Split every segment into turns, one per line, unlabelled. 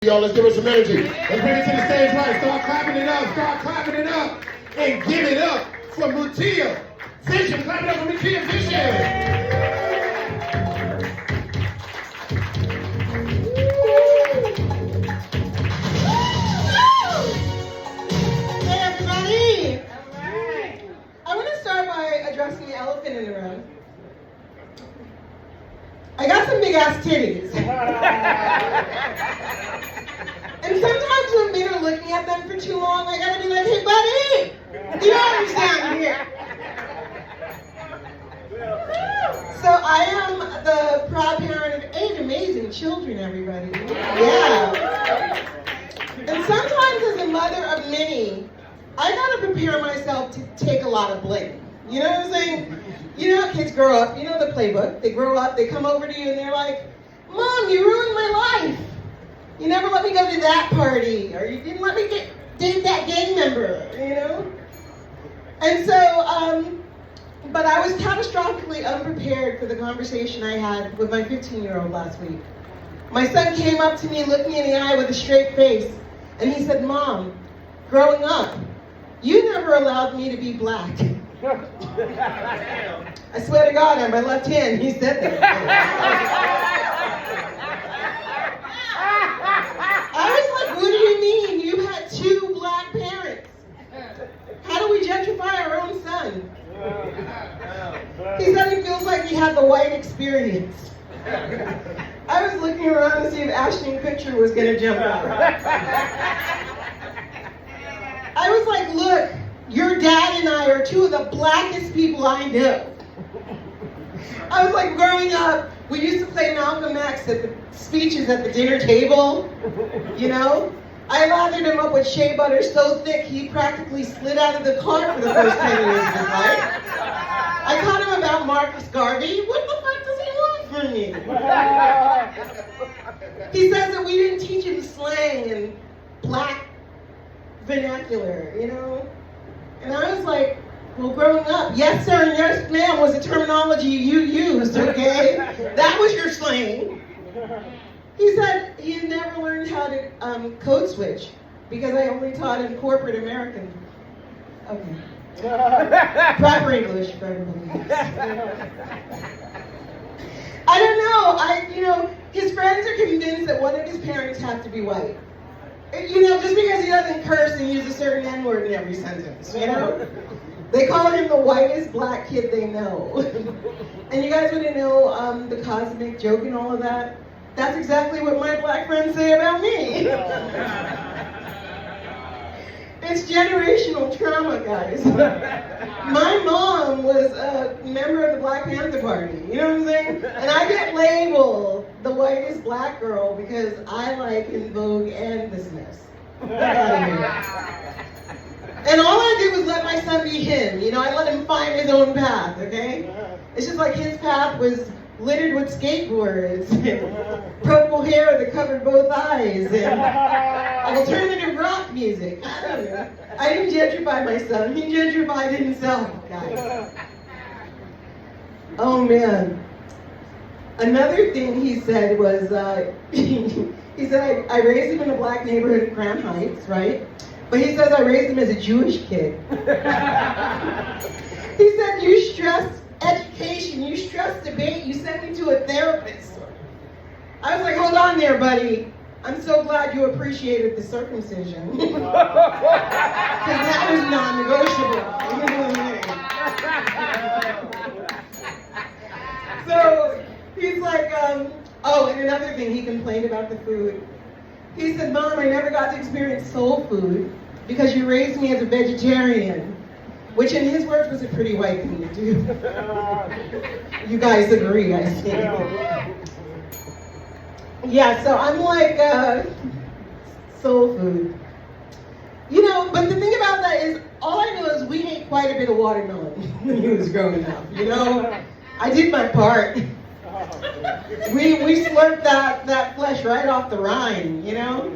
Y'all, let's give it some energy. Let's bring it to the stage right. Start clapping it up, and give it up for Mutiyaa Vision. Clap it up for Mutiyaa Vision.
Hey everybody! Alright. I want to start by addressing the elephant in the room. I got some big ass titties. And sometimes when men are looking at them for too long, I gotta be like, hey buddy, you don't understand here. So I am the proud parent of 8 amazing children, everybody. Yeah. And sometimes as a mother of many, I gotta prepare myself to take a lot of blame. You know what I'm saying? You know how kids grow up, you know the playbook. They grow up, they come over to you and they're like, Mom, you ruined my life. You never let me go to that party, or you didn't let me date that gang member, you know? And so, but I was catastrophically unprepared for the conversation I had with my 15-year-old last week. My son came up to me, looked me in the eye with a straight face, and he said, Mom, growing up, you never allowed me to be black. I swear to God, on my left hand, he said that. I was like, what do you mean? You had 2 black parents. How do we gentrify our own son? He said he feels like he had the white experience. I was looking around to see if Ashton Kutcher was going to jump out. I was like, look, your dad and I are 2 of the blackest people I know. I was like, growing up, we used to play Malcolm X at the speeches at the dinner table, you know? I lathered him up with shea butter so thick he practically slid out of the car for the first 10 years of his life. I taught him about Marcus Garvey. What the fuck does he want from me? He says that we didn't teach him slang and black vernacular, you know? And I was like, well, growing up, yes sir and yes ma'am was the terminology you used, okay? That was your slang. He said he had never learned how to code switch because I only taught him corporate American. Okay. Proper English for everybody. I don't know, his friends are convinced that one of his parents has to be white. You know, just because he doesn't curse and use a certain N-word in every sentence, you know? They call him the whitest black kid they know. And you guys want to know the cosmic joke and all of that? That's exactly what my black friends say about me. It's generational trauma, guys. My mom was a member of the Black Panther Party, you know what I'm saying? And I get labeled the whitest black girl because I like In Vogue and The Smiths. And all I did was let my son be him, you know, I let him find his own path, okay? It's just like his path was littered with skateboards, and purple hair that covered both eyes, and alternative rock music. I don't know. I didn't gentrify my son, he gentrified himself, guys. Oh man. Another thing he said was, he said, I raised him in a black neighborhood in Crown Heights, right? But he says I raised him as a Jewish kid. He said, you stress education, you stress debate, you sent me to a therapist. I was like, hold on there, buddy. I'm so glad you appreciated the circumcision. Because that was non-negotiable. So he's like, oh, and another thing, he complained about the food. He said, Mom, I never got to experience soul food because you raised me as a vegetarian, which in his words was a pretty white thing to do. You guys agree, I think. Yeah, so I'm like, soul food. You know, but the thing about that is, all I know is we ate quite a bit of watermelon when he was growing up, you know? I did my part. We slurped that flesh right off the rind, you know?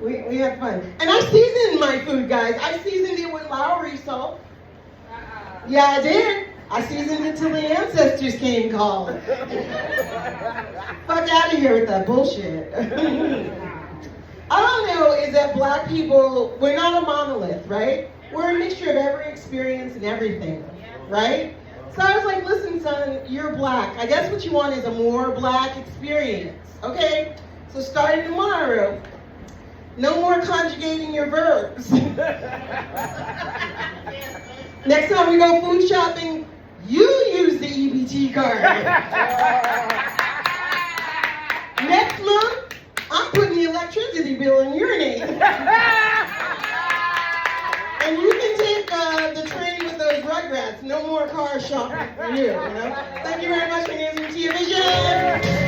We had fun. And I seasoned my food, guys. I seasoned it with Lowry salt. Yeah, I did. I seasoned it till the ancestors came calling. Fuck out of here with that bullshit. black people, we're not a monolith, right? We're a mixture of every experience and everything, right? So I was like, listen, son, you're black. I guess what you want is a more black experience, okay? So starting tomorrow, no more conjugating your verbs. Next time we go food shopping, you use the EBT card. Next month, I'm putting the electricity bill in your name. And you can take the train with those rugrats. No more car shopping for you, you know? Thank you very much. My name is Mutiyaa Vision.